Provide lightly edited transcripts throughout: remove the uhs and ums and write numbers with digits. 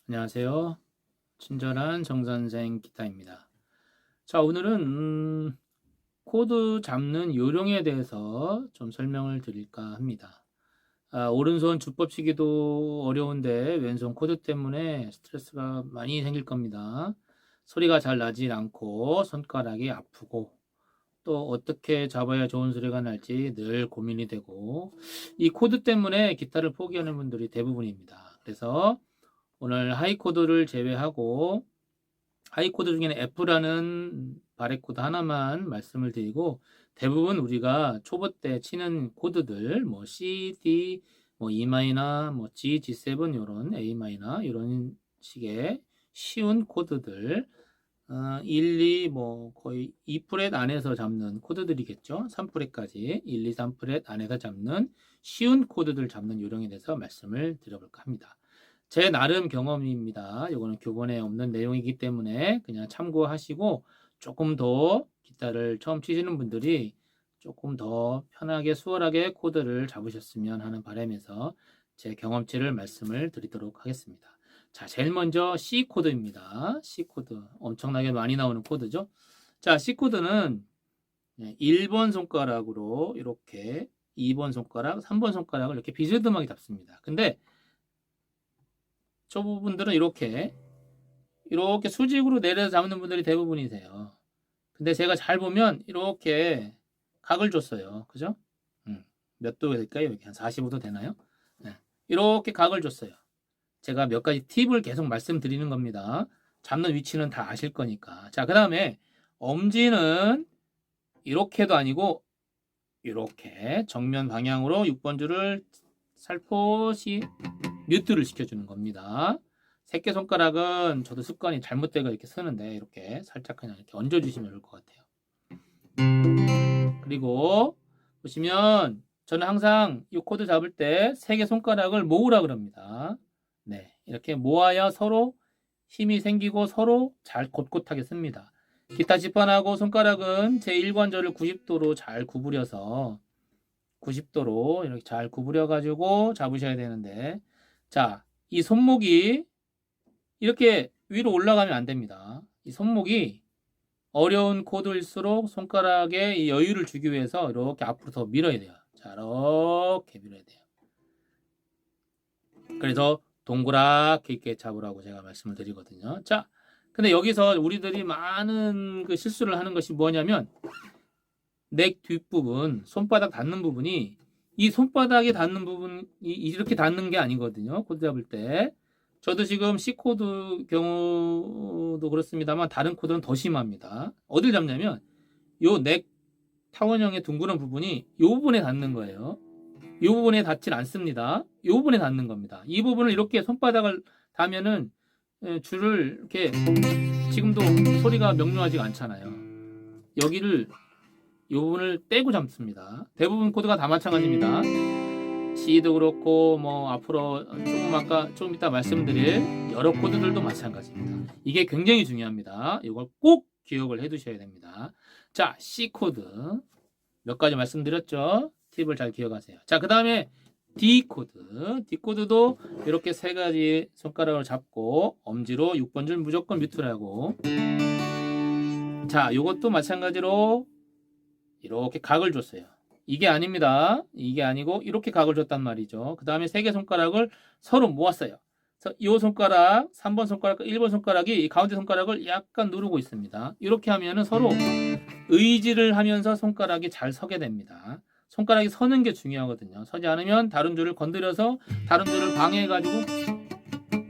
안녕하세요. 친절한 정선생 기타입니다. 자, 오늘은 코드 잡는 요령에 대해서 좀 설명을 드릴까 합니다. 오른손 주법 치기도 어려운데 왼손 코드 때문에 스트레스가 많이 생길 겁니다. 소리가 잘 나질 않고 손가락이 아프고 또 어떻게 잡아야 좋은 소리가 날지 늘 고민이 되고 이 코드 때문에 기타를 포기하는 분들이 대부분입니다. 그래서 오늘 하이코드를 제외하고 하이코드 중에는 F라는 바렛코드 하나만 말씀을 드리고 대부분 우리가 초보 때 치는 코드들 뭐 C, D, 뭐 E 마이너, 뭐 G, G7 이런 A 마이너 이런 식의 쉬운 코드들 1, 2, 뭐 거의 2프렛 안에서 잡는 코드들이겠죠. 3프렛까지 1, 2, 3프렛 안에서 잡는 쉬운 코드들 잡는 요령에 대해서 말씀을 드려볼까 합니다. 제 나름 경험입니다. 이거는 교본에 없는 내용이기 때문에 그냥 참고하시고 조금 더 기타를 처음 치시는 분들이 조금 더 편하게 수월하게 코드를 잡으셨으면 하는 바람에서 제 경험치를 말씀을 드리도록 하겠습니다. 자, 제일 먼저 C 코드입니다. C 코드 엄청나게 많이 나오는 코드죠. 자, C 코드는 1번 손가락으로 이렇게 2번 손가락, 3번 손가락을 이렇게 비스듬하게 잡습니다. 근데 초보분들은 이렇게 수직으로 내려서 잡는 분들이 대부분이세요. 근데 제가 잘 보면 이렇게 각을 줬어요. 그죠? 몇 도 될까요? 여기 한 45도 되나요? 네. 이렇게 각을 줬어요. 제가 몇 가지 팁을 계속 말씀드리는 겁니다. 잡는 위치는 다 아실 거니까. 자, 그 다음에 엄지는 이렇게도 아니고 이렇게 정면 방향으로 6번 줄을 살포시 뮤트를 시켜주는 겁니다. 새끼손가락은 저도 습관이 잘못되고 이렇게 쓰는데 이렇게 살짝 그냥 이렇게 얹어주시면 좋을 것 같아요. 그리고 보시면 저는 항상 이 코드 잡을 때 세 개 손가락을 모으라 그럽니다. 네, 이렇게 모아야 서로 힘이 생기고 서로 잘 곧곧하게 씁니다. 기타 지판하고 손가락은 제 일관절을 90도로 잘 구부려서 90도로 이렇게 잘 구부려 가지고 잡으셔야 되는데, 자, 이 손목이 이렇게 위로 올라가면 안 됩니다. 이 손목이 어려운 코드일수록 손가락에 이 여유를 주기 위해서 이렇게 앞으로 더 밀어야 돼요. 자, 이렇게 밀어야 돼요. 그래서 동그랗게 있게 잡으라고 제가 말씀을 드리거든요. 자, 근데 여기서 우리들이 많은 그 실수를 하는 것이 뭐냐면 넥 뒷부분, 손바닥 닿는 부분이 이 손바닥에 닿는 부분이 이렇게 닿는 게 아니거든요. 코드 잡을 때. 저도 지금 C 코드 경우도 그렇습니다만 다른 코드는 더 심합니다. 어딜 잡냐면 요 넥 타원형의 둥그런 부분이 이 부분에 닿는 거예요. 이 부분에 닿질 않습니다. 이 부분에 닿는 겁니다. 이 부분을 이렇게 손바닥을 닿으면은 줄을 이렇게 지금도 소리가 명료하지가 않잖아요. 여기를 이 부분을 떼고 잡습니다. 대부분 코드가 다 마찬가지입니다. C도 그렇고 뭐 앞으로 조금 이따 말씀드릴 여러 코드들도 마찬가지입니다. 이게 굉장히 중요합니다. 이걸 꼭 기억을 해 두셔야 됩니다. 자, C 코드 몇 가지 말씀드렸죠? 팁을 잘 기억하세요. 자, 그 다음에 D 코드. D 코드도 이렇게 세 가지 손가락을 잡고 엄지로 6번 줄 무조건 뮤트라고. 자, 이것도 마찬가지로 이렇게 각을 줬어요. 이게 아닙니다. 이게 아니고 이렇게 각을 줬단 말이죠. 그 다음에 세 개 손가락을 서로 모았어요. 그래서 이 손가락, 3번 손가락과 1번 손가락이 이 가운데 손가락을 약간 누르고 있습니다. 이렇게 하면은 서로 의지를 하면서 손가락이 잘 서게 됩니다. 손가락이 서는 게 중요하거든요. 서지 않으면 다른 줄을 건드려서 다른 줄을 방해해가지고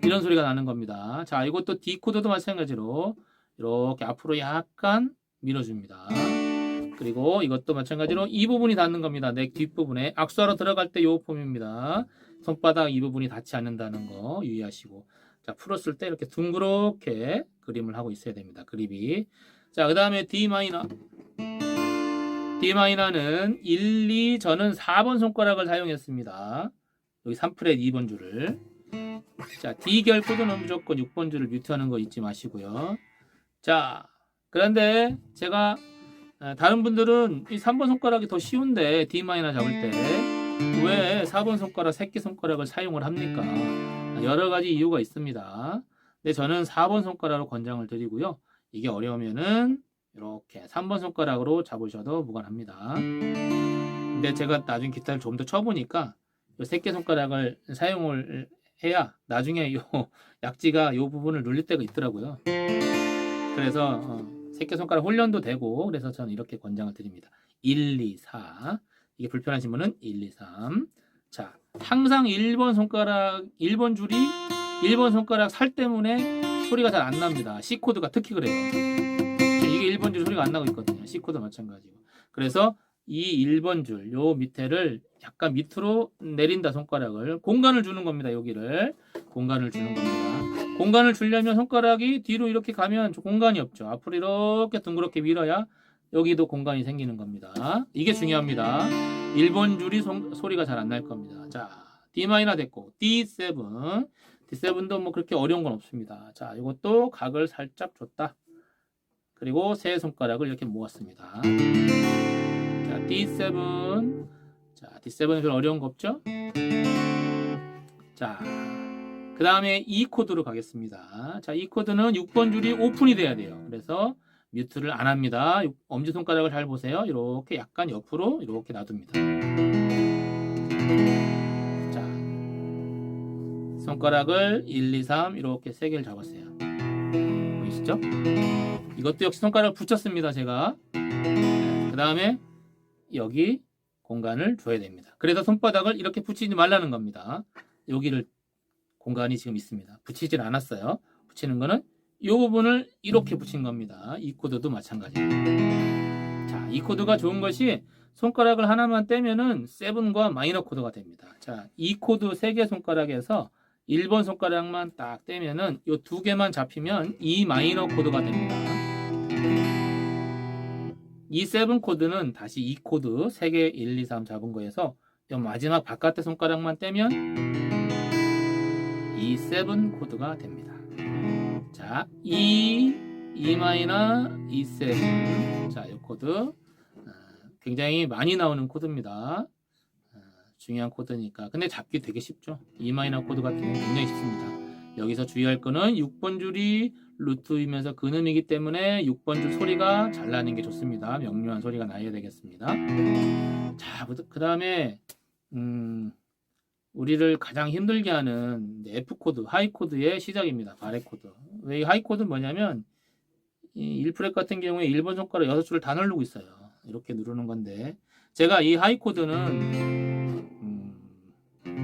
이런 소리가 나는 겁니다. 자, 이것도 D 코드도 마찬가지로 이렇게 앞으로 약간 밀어줍니다. 그리고 이것도 마찬가지로 이 부분이 닿는 겁니다. 넥 뒷부분에 악수하러 들어갈 때 이 폼입니다. 손바닥 이 부분이 닿지 않는다는 거 유의하시고, 자, 풀었을 때 이렇게 둥그렇게 그림을 하고 있어야 됩니다. 그립이. 자, 그 다음에 D 마이너. D 마이너는 1, 2, 저는 4번 손가락을 사용했습니다. 여기 3프렛 2번 줄을. 자, D 결 코드는 무조건 6번 줄을 뮤트하는 거 잊지 마시고요. 자, 그런데 제가 다른 분들은 이 3번 손가락이 더 쉬운데 D 마이너 잡을 때 왜 4번 손가락, 새끼손가락을 사용을 합니까? 여러 가지 이유가 있습니다. 근데 저는 4번 손가락으로 권장을 드리고요. 이게 어려우면은 이렇게 3번 손가락으로 잡으셔도 무관합니다. 근데 제가 나중에 기타를 좀 더 쳐보니까 이 새끼손가락을 사용을 해야 나중에 요 약지가 요 부분을 눌릴 때가 있더라고요. 그래서 새끼손가락 훈련도 되고, 그래서 저는 이렇게 권장을 드립니다. 1, 2, 4. 이게 불편하신 분은 1, 2, 3. 자, 항상 1번 손가락, 1번 줄이 1번 손가락 살 때문에 소리가 잘 안 납니다. C 코드가 특히 그래요. 지금 이게 1번 줄 소리가 안 나고 있거든요. C 코드 마찬가지고. 그래서 이 1번 줄, 요 밑에를 약간 밑으로 내린다, 손가락을. 공간을 주는 겁니다, 여기를. 공간을 주는 겁니다. 공간을 주려면 손가락이 뒤로 이렇게 가면 공간이 없죠. 앞으로 이렇게 둥그렇게 밀어야 여기도 공간이 생기는 겁니다. 이게 중요합니다. 1번 줄이 소리가 잘 안 날 겁니다. 자, D 마이너 됐고, D7. D7도 뭐 그렇게 어려운 건 없습니다. 자, 이것도 각을 살짝 줬다. 그리고 세 손가락을 이렇게 모았습니다. 자, D7. 자, D7은 별 어려운 거 없죠? 자, 그 다음에 E 코드로 가겠습니다. 자, E 코드는 6번 줄이 오픈이 돼야 돼요. 그래서 뮤트를 안 합니다. 엄지손가락을 잘 보세요. 이렇게 약간 옆으로 이렇게 놔둡니다. 자, 손가락을 1, 2, 3 이렇게 3개를 잡았어요. 보이시죠? 이것도 역시 손가락을 붙였습니다, 제가. 그 다음에 여기 공간을 줘야 됩니다. 그래서 손바닥을 이렇게 붙이지 말라는 겁니다. 여기를 공간이 지금 있습니다. 붙이질 않았어요. 붙이는 거는 이 부분을 이렇게 붙인 겁니다. 이 코드도 마찬가지입니다. 자, 이 코드가 좋은 것이 손가락을 하나만 떼면은 7과 마이너 코드가 됩니다. 자, 이 코드 3개 손가락에서 1번 손가락만 딱 떼면은 이 2개만 잡히면 이 마이너 코드가 됩니다. 이 7 코드는 다시 이 코드 3개 1, 2, 3 잡은 거에서 이 마지막 바깥의 손가락만 떼면 이 7 코드가 됩니다. 자, E 마이너, E7. 자, 이 코드 굉장히 많이 나오는 코드입니다. 중요한 코드니까. 근데 잡기 되게 쉽죠. E 마이너 코드 같은 경우는 굉장히 쉽습니다. 여기서 주의할 거는 6번 줄이 루트이면서 근음이기 때문에 6번 줄 소리가 잘 나는 게 좋습니다. 명료한 소리가 나야 되겠습니다. 자, 그 다음에 우리를 가장 힘들게 하는 F 코드, 하이 코드의 시작입니다. 바레 코드. 왜 이 하이 코드는 뭐냐면 이 1프렛 같은 경우에 1번 손가락 6줄을 다 누르고 있어요. 이렇게 누르는 건데, 제가 이 하이 코드는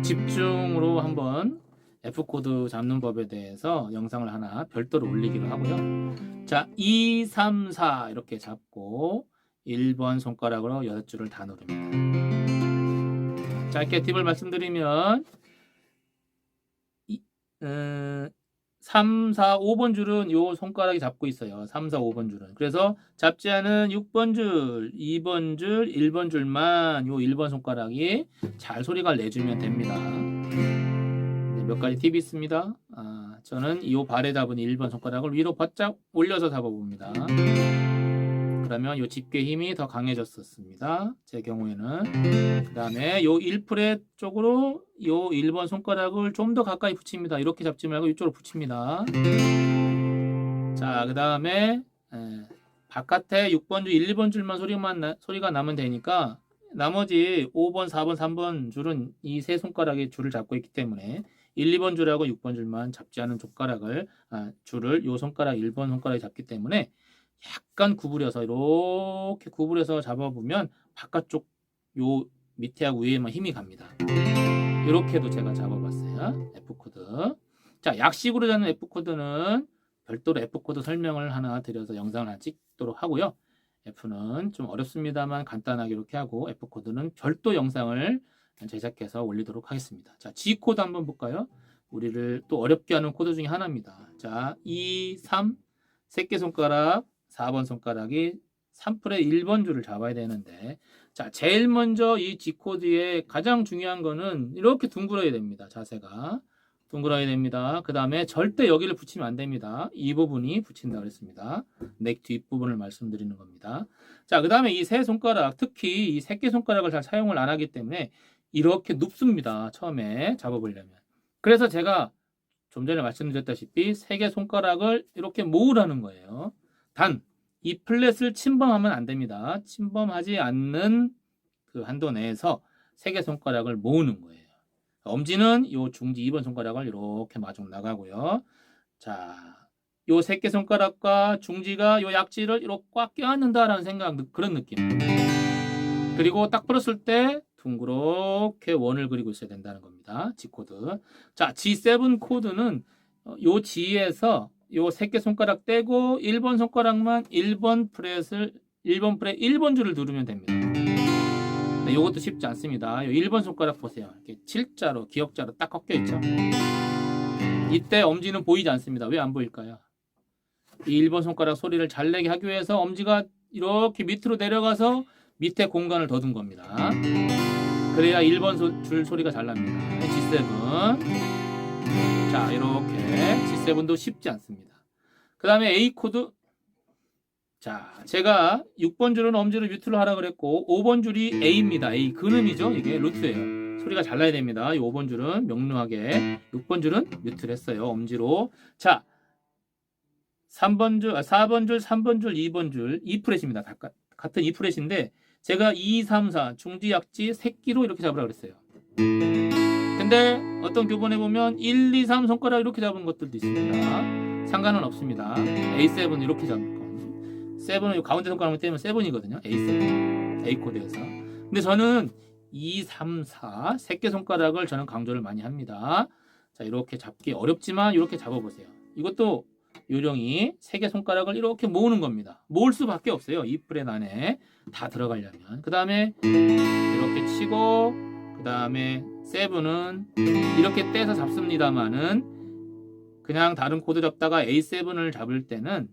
집중으로 한번 F 코드 잡는 법에 대해서 영상을 하나 별도로 올리기로 하고요. 자, 2, 3, 4 이렇게 잡고 1번 손가락으로 6줄을 다 누릅니다. 짧게 팁을 말씀드리면 3, 4, 5번 줄은 요 손가락이 잡고 있어요. 3, 4, 5번 줄은. 그래서 잡지 않은 6번 줄, 2번 줄, 1번 줄만 요 1번 손가락이 잘 소리가 내주면 됩니다. 몇 가지 팁이 있습니다. 저는 이 발에 잡은 1번 손가락을 위로 바짝 올려서 잡아봅니다. 그러면 이 집게 힘이 더 강해졌었습니다. 제 경우에는. 그 다음에 요 1프렛 쪽으로 요 1번 손가락을 좀 더 가까이 붙입니다. 이렇게 잡지 말고 이쪽으로 붙입니다. 자, 그 다음에 바깥에 6번 줄, 1, 2번 줄만 소리가 나면 되니까 나머지 5번, 4번, 3번 줄은 이 세 손가락의 줄을 잡고 있기 때문에 1, 2번 줄하고 6번 줄만 잡지 않은 줄을 요 손가락 1번 손가락이 잡기 때문에 약간 구부려서 이렇게 구부려서 잡아보면 바깥쪽 요 밑에하고 위에만 힘이 갑니다. 이렇게도 제가 잡아봤어요. F코드. 자, 약식으로 잡는 F코드는 별도로 F코드 설명을 하나 드려서 영상을 하나 찍도록 하고요. F는 좀 어렵습니다만 간단하게 이렇게 하고 F코드는 별도 영상을 제작해서 올리도록 하겠습니다. 자, G코드 한번 볼까요? 우리를 또 어렵게 하는 코드 중에 하나입니다. 자, 2, 3 새끼손가락 4번 손가락이 3프렛 1번 줄을 잡아야 되는데, 자, 제일 먼저 이 G코드의 가장 중요한 거는 이렇게 둥글어야 됩니다. 자세가 둥글어야 됩니다. 그 다음에 절대 여기를 붙이면 안 됩니다. 이 부분이 붙인다고 했습니다. 넥 뒷부분을 말씀드리는 겁니다. 자, 그 다음에 이 세 손가락, 특히 이 새끼손가락을 잘 사용을 안 하기 때문에 이렇게 눕습니다. 처음에 잡아보려면. 그래서 제가 좀 전에 말씀드렸다시피 세 개 손가락을 이렇게 모으라는 거예요. 단 이 플랫을 침범하면 안 됩니다. 침범하지 않는 그 한도 내에서 세 개 손가락을 모으는 거예요. 엄지는 요 중지 2번 손가락을 이렇게 마중 나가고요. 자, 요 세 개 손가락과 중지가 요 약지를 이렇게 꽉 껴안는다라는 생각, 그런 느낌. 그리고 딱 풀었을 때 둥그렇게 원을 그리고 있어야 된다는 겁니다. G 코드. 자, G7 코드는 요 G에서 요 세 개 손가락 떼고 1번 손가락만 1번 프렛 1번 줄을 누르면 됩니다. 네, 요것도 쉽지 않습니다. 요 1번 손가락 보세요. 이렇게 7자로 기역자로 딱 꺾여 있죠. 이때 엄지는 보이지 않습니다. 왜 안 보일까요? 이 1번 손가락 소리를 잘 내게 하기 위해서 엄지가 이렇게 밑으로 내려가서 밑에 공간을 더 둔 겁니다. 그래야 1번 줄 소리가 잘 납니다. G7. 자, 이렇게 G7도 쉽지 않습니다. 그 다음에 A 코드. 자, 제가 6번 줄은 엄지를 뮤트를 하라 그랬고 5번 줄이 A입니다. A 근음이죠. 이게 루트예요. 소리가 잘 나야 됩니다. 이 5번 줄은 명료하게, 6번 줄은 뮤트를 했어요. 엄지로. 자, 4번 줄, 3번 줄, 2번 줄 2프렛입니다. 같은 2프렛인데 제가 2, 3, 4 중지 약지 새끼로 이렇게 잡으라 그랬어요. 근데 어떤 교본에 보면 1, 2, 3 손가락 이렇게 잡은 것들도 있습니다. 상관은 없습니다. A7 이렇게 잡을 거. 7은 가운데 손가락을 떼면 7이거든요. A7. A 코드에서. 근데 저는 2, 3, 4 세 개 손가락을 저는 강조를 많이 합니다. 자, 이렇게 잡기 어렵지만 이렇게 잡아보세요. 이것도 요령이 세 개 손가락을 이렇게 모으는 겁니다. 모을 수밖에 없어요. 이 프렛 안에 다 들어가려면. 그 다음에 이렇게 치고, 그 다음에 7은 이렇게 떼서 잡습니다만은 그냥 다른 코드 잡다가 A7을 잡을 때는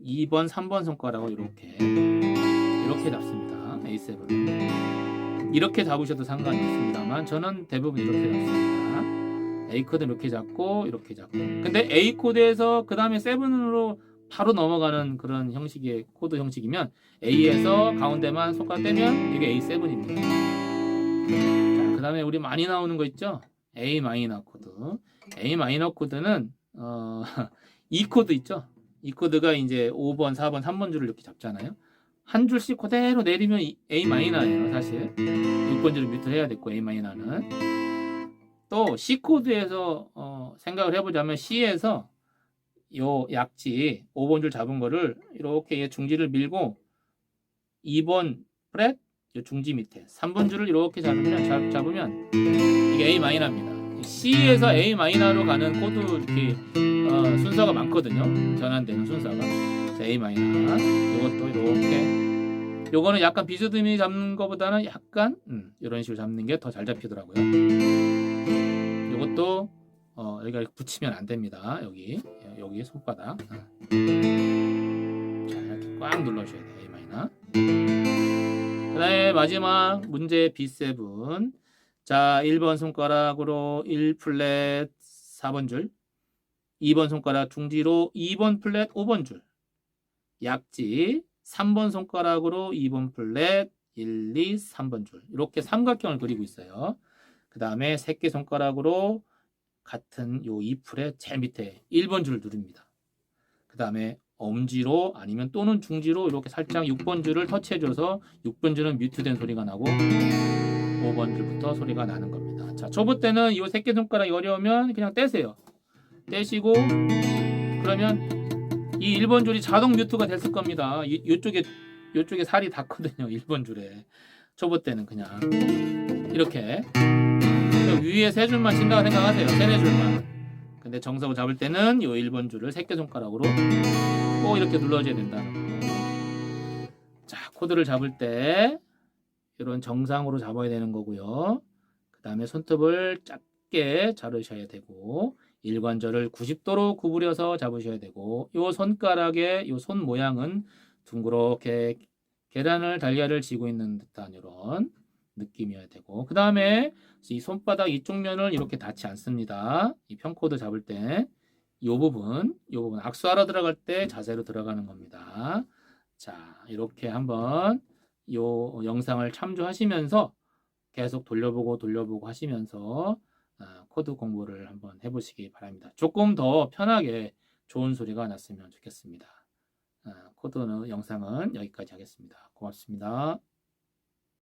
2번, 3번 손가락을 이렇게 잡습니다. A7을 이렇게 잡으셔도 상관이 없습니다만 저는 대부분 이렇게 잡습니다. A 코드 이렇게 잡고 이렇게 잡고. 근데 A 코드에서 그 다음에 7으로 바로 넘어가는 그런 형식의 코드 형식이면 A에서 가운데만 손가락 떼면 이게 A7입니다. 자, 그 다음에 우리 많이 나오는 거 있죠? A 마이너 코드. A 마이너 코드는 E 코드 있죠? 이 코드가 이제 5번, 4번, 3번 줄을 이렇게 잡잖아요. 한 줄씩 그대로 내리면 A 마이너예요, 사실. 6번 줄을 뮤트 해야 됐고 A 마이너는. 또 C 코드에서 생각을 해보자면 C에서 요 약지 5번 줄 잡은 거를 이렇게 중지를 밀고 2번 프렛 요 중지 밑에 3번 줄을 이렇게 잡으면 이게 A 마이너입니다. C에서 A 마이너로 가는 코드 이렇게 순서가 많거든요. 전환되는 순서가. 자, A 마이너. 이것도 이렇게. 요거는 약간 비스듬히 잡는 것보다는 약간 이런 식으로 잡는 게 더 잘 잡히더라고요. 이것도 여기가 붙이면 안 됩니다. 여기 손바닥. 자, 이렇게 꽉 눌러줘야 돼요. A 마이너. 그다음에 마지막 문제 B7. 자, 1번 손가락으로 1플랫 4번 줄, 2번 손가락 중지로 2번 플랫 5번 줄, 약지 3번 손가락으로 2번 플랫 1, 2, 3번 줄. 이렇게 삼각형을 그리고 있어요. 그 다음에 새끼 손가락으로 같은 요 2프렛 제일 밑에 1번 줄을 누릅니다. 그 다음에 엄지로 아니면 또는 중지로 이렇게 살짝 6번 줄을 터치해줘서 6번 줄은 뮤트된 소리가 나고 5번 줄부터 소리가 나는 겁니다. 자, 초보 때는 이 새끼 손가락이 어려우면 그냥 떼세요. 떼시고 그러면 이 1번 줄이 자동 뮤트가 됐을 겁니다. 요쪽에 살이 닿거든요. 1번 줄에. 초보 때는 그냥 이렇게 위에 세 줄만 친다고 생각하세요. 세네 줄만. 근데 정석을 잡을 때는 요 1번 줄을 새끼 손가락으로 꼭 이렇게 눌러줘야 된다는 거. 자, 코드를 잡을 때 이런 정상으로 잡아야 되는 거고요. 그 다음에 손톱을 짧게 자르셔야 되고 일관절을 90도로 구부려서 잡으셔야 되고 요 손가락의 요 손 모양은 둥그렇게 계란을 달걀을 쥐고 있는 듯한 이런 느낌이어야 되고 그 다음에 이 손바닥 이쪽 면을 이렇게 닿지 않습니다. 이 평코드 잡을 때 이 부분 악수하러 들어갈 때 자세로 들어가는 겁니다. 자, 이렇게 한번 요 영상을 참조하시면서 계속 돌려보고 하시면서 코드 공부를 한번 해보시기 바랍니다. 조금 더 편하게 좋은 소리가 났으면 좋겠습니다. 코드 영상은 여기까지 하겠습니다. 고맙습니다.